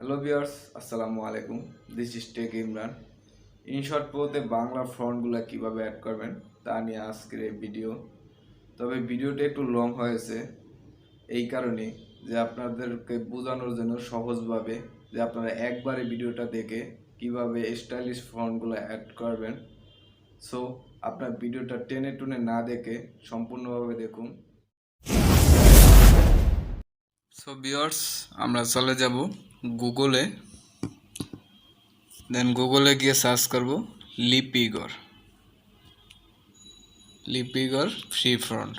Hello viewers, আসসালামু আলাইকুম। This is tech Imran. InShot প্রোতে বাংলা ফন্টগুলো কিভাবে অ্যাড করবেন তা নিয়ে আজকের এই ভিডিও। তবে ভিডিওটা একটু লং হয়েছে এই কারণে যে আপনাদেরকে বোঝানোর জন্য সহজভাবে যে আপনারা একবারে ভিডিওটা দেখে কিভাবে স্টাইলিশ ফন্টগুলো অ্যাড করবেন। সো আপনার ভিডিওটা টেনে টুনে না দেখে সম্পূর্ণভাবে দেখুন। সো ভিউয়ার্স, আমরা চলে যাব গুগলে। দেন গুগলে গিয়ে সার্চ করব লিপিঘর ফ্রি ফ্রন্ট।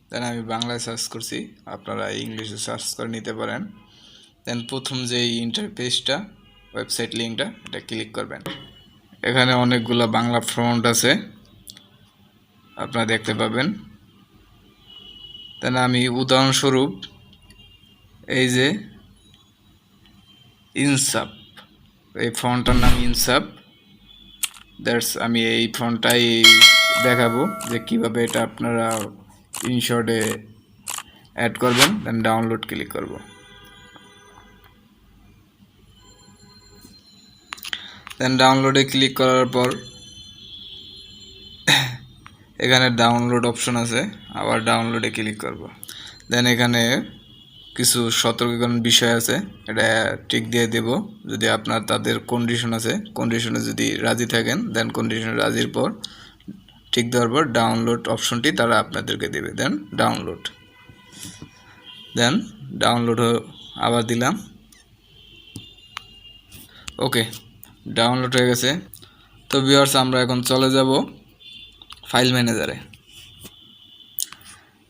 দেন আমি বাংলায় সার্চ করছি, আপনারা ইংলিশে সার্চ করে নিতে পারেন। দেন প্রথম যে ইন্টারফেসটা ওয়েবসাইট লিঙ্কটা এটা ক্লিক করবেন। এখানে অনেকগুলো বাংলা ফ্রন্ট আছে, আপনারা দেখতে পাবেন। দেন আমি উদাহরণস্বরূপ এই যে ইনসাপ, এই ফন্টটার নাম ইনসাপ। আমি এই ফন্টটাই দেখাবো যে কিভাবে এটা আপনারা ইনশটে অ্যাড করবেন। দেন ডাউনলোড ক্লিক করব। দেন ডাউনলোডে ক্লিক করার পর এখানে ডাউনলোড অপশন আছে, আবার ডাউনলোডে ক্লিক করব। দেন এখানে কিছু সতর্কীকরণ বিষয় আছে, এটা টিক দিয়ে দেব যদি আপনার তাদের কন্ডিশন আছে। কন্ডিশনে যদি রাজি থাকেন দেন কন্ডিশনে রাজির পর টিক দেওয়ার পর ডাউনলোড অপশনটি তারা আপনাদেরকে দেবে। দেন ডাউনলোড আবার দিলাম। ওকে, ডাউনলোড হয়ে গেছে। তো ভিউয়ার্স, আমরা এখন চলে যাব ফাইল ম্যানেজারে।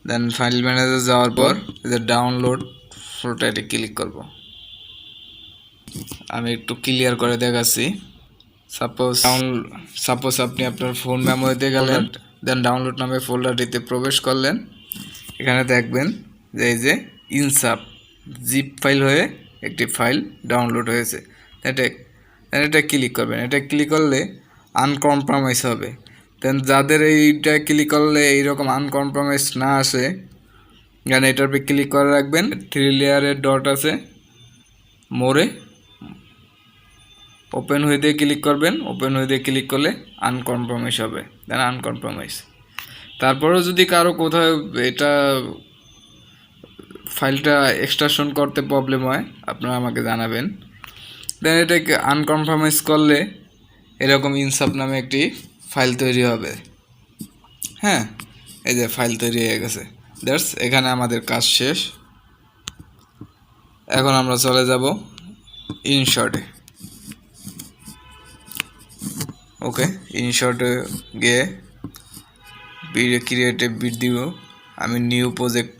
দেন ফাইল ম্যানেজার যাওয়ার পর এই যে ডাউনলোড ফটোতে ক্লিক করব। আমি একটু ক্লিয়ার করে দেখাচ্ছি। সাপোজ আপনি আপনার ফোন মেমোরিতে গেলেন, দেন ডাউনলোড নামে ফোল্ডারটিতে প্রবেশ করলেন। এখানে দেখবেন যে এই যে ইনসাপ জিপ ফাইল হয়ে একটি ফাইল ডাউনলোড হয়েছে। এটা ক্লিক করবেন। এটা ক্লিক করলে আনকম্প্রমাইজ হবে। দেন যাদের এইটা ক্লিক করলে এইরকম আনকম্প্রমাইজ না আসে, এখানে এটার উপরে ক্লিক করে রাখবেন। 3 লেয়ারের ডট আছে, মোরে ওপেন হয়ে দিয়ে ক্লিক করবেন। ওপেন হয়ে দিয়ে ক্লিক করলে আনকম্প্রমাইজ হবে। দেন আনকম্প্রমাইজ। তারপরেও যদি কারো কোথাও এটা ফাইলটা এক্সট্রাকশন করতে প্রবলেম হয়, আপনারা আমাকে জানাবেন। দেন এটাকে আনকনফার্মাইজ করলে এরকম ইনসাপ নামে একটি ফাইল তৈরি হবে। হ্যাঁ, এই যে ফাইল তৈরি হয়ে গেছে। এখানে আমাদের কাজ শেষ। এখন আমরা চলে যাব ইনশটে। ওকে, ইনশটে গিয়ে ক্রিয়েটে বিট দিব। আমি নিউ প্রজেক্ট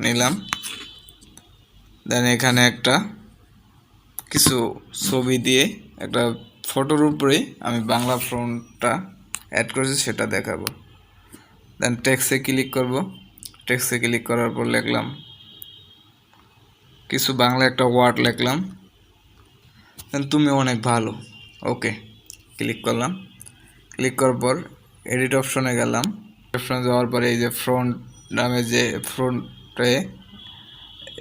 নিলাম। দেন এখানে একটা কিছু ছবি দিয়ে একটা ফটোর উপরে আমি বাংলা ফন্টটা অ্যাড করেছি সেটা দেখাবো। দেন টেক্সটে ক্লিক করব। টেক্সটে ক্লিক করার পর লিখলাম কিছু বাংলা একটা ওয়ার্ড লিখলাম। দেন তুমি অনেক ভালো। ওকে, ক্লিক করলাম। ক্লিক করার পর এডিট অপশনে গেলাম। অপশনে যাওয়ার পরে এই যে ফ্রন্ট নামে যে ফ্রন্টে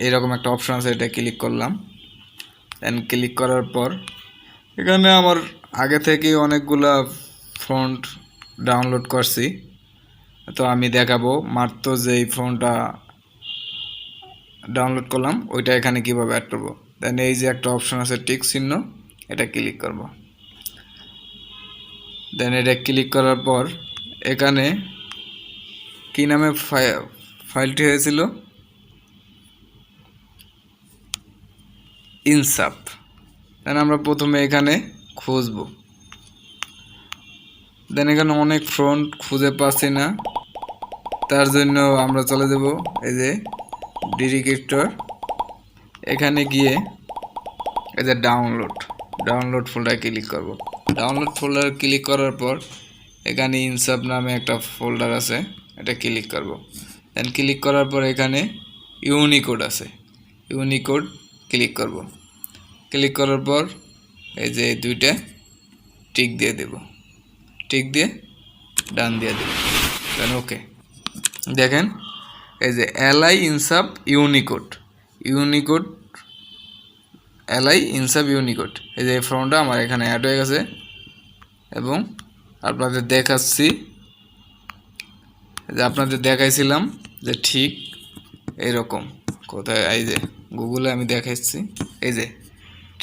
এইরকম একটা অপশন আছে, এটা ক্লিক করলাম। দেন ক্লিক করার পর এখানে আমার আগে থেকেই অনেকগুলা ফন্ট ডাউনলোড করছি, তো আমি দেখাবো মাত্র যেই ফন্টটা ডাউনলোড করলাম ওইটা এখানে কীভাবে অ্যাড করবো। দেন এই যে একটা অপশন আছে টিক চিহ্ন, এটা ক্লিক করব। দেন এটা ক্লিক করার পর এখানে কি নামে ফাইলটি হয়েছিল, ইনসাপ। দেন আমরা প্রথমে এখানে খুঁজব। দেন এখানে অনেক ফ্রন্ট খুঁজে পাচ্ছি না, তার জন্য আমরা চলে যাব এই যে ডিরেক্টর। এখানে গিয়ে এই যে ডাউনলোড ফোল্ডারে ক্লিক করব। ডাউনলোড ফোল্ডারে ক্লিক করার পর এখানে ইনসাপ নামে একটা ফোল্ডার আছে, এটা ক্লিক করব। দেন ক্লিক করার পর এখানে ইউনিকোড আছে, ইউনিকোড ক্লিক করব। ক্লিক করার পর এই যে দুইটা টিক দিয়ে দেব, টিক দিয়ে ডান দিয়ে দেব। দেন ওকে, দেখেন এই যে এলআই ইনসাপ ইউনিকোড এলআই ইনসাব ইউনিকোড। এই যে এই ফর্মটা আমার এখানে অ্যাড হয়ে গেছে এবং আপনাদের দেখাচ্ছি যে আপনাদের দেখাইছিলাম যে ঠিক এইরকম কোথায়, এই যে গুগলে আমি দেখাচ্ছি, এই যে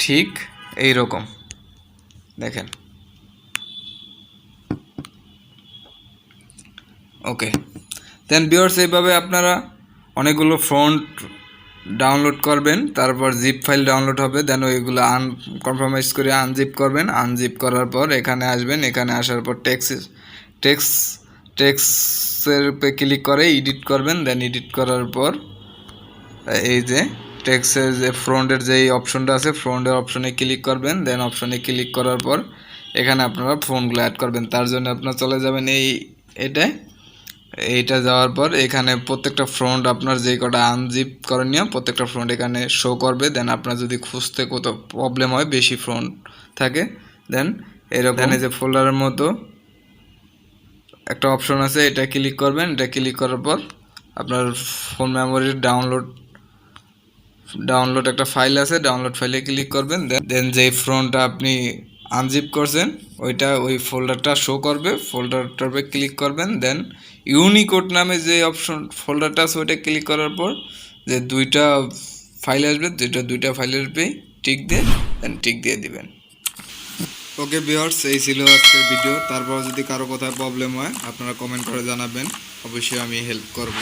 ঠিক এইরকম দেখেন। ওকে, দেন ভিউয়ার্স এইভাবে আপনারা অনেকগুলো ফন্ট ডাউনলোড করবেন, তারপর জিপ ফাইল ডাউনলোড হবে, দেন ওইগুলো কনফার্মাইজ করে আনজিপ করবেন। আনজিপ করার পর এখানে আসবেন, এখানে আসার পর টেক্সটের উপরে ক্লিক করে এডিট করবেন। দেন এডিট করার পর এই যে টেক্সটের যে ফ্রন্টের যেই অপশনটা আছে ফ্রন্টের অপশনে ক্লিক করবেন। দেন অপশনে ক্লিক করার পর এখানে আপনারা ফোনগুলো অ্যাড করবেন। তার জন্য আপনারা চলে যাবেন এইটা যাওয়ার পর এখানে প্রত্যেকটা ফ্রন্ট আপনার যে কটা আনজিপ করণীয় প্রত্যেকটা ফ্রন্ট এখানে শো করবে। দেন আপনার যদি খুঁজতে কোথাও প্রবলেম হয়, বেশি ফ্রন্ট থাকে, দেন এরকম যে ফোল্ডারের মতো একটা অপশন আছে, এটা ক্লিক করবেন। এটা ক্লিক করার পর আপনার ফোন মেমোরির ডাউনলোড একটা ফাইল আছে, ডাউনলোড ফাইলে ক্লিক করবেন। দেন যেই ফ্রন্টটা আপনি আনজিপ করছেন ওই ফোল্ডারটা শো করবে, ফোল্ডারটার উপরে ক্লিক করবেন। দেন ইউনিকোড নামে যে অপশন ফোল্ডারটা আছে ওইটা ক্লিক করার পর যে দুইটা ফাইল আসবে, দুইটা ফাইলের উপরেই টিক দিয়ে দিবেন। ওকে ভিউয়ার্স, এই ছিল আজকের ভিডিও। তারপর যদি কারো কোথায় প্রবলেম হয় আপনারা কমেন্ট করে জানাবেন, অবশ্যই আমি হেল্প করব।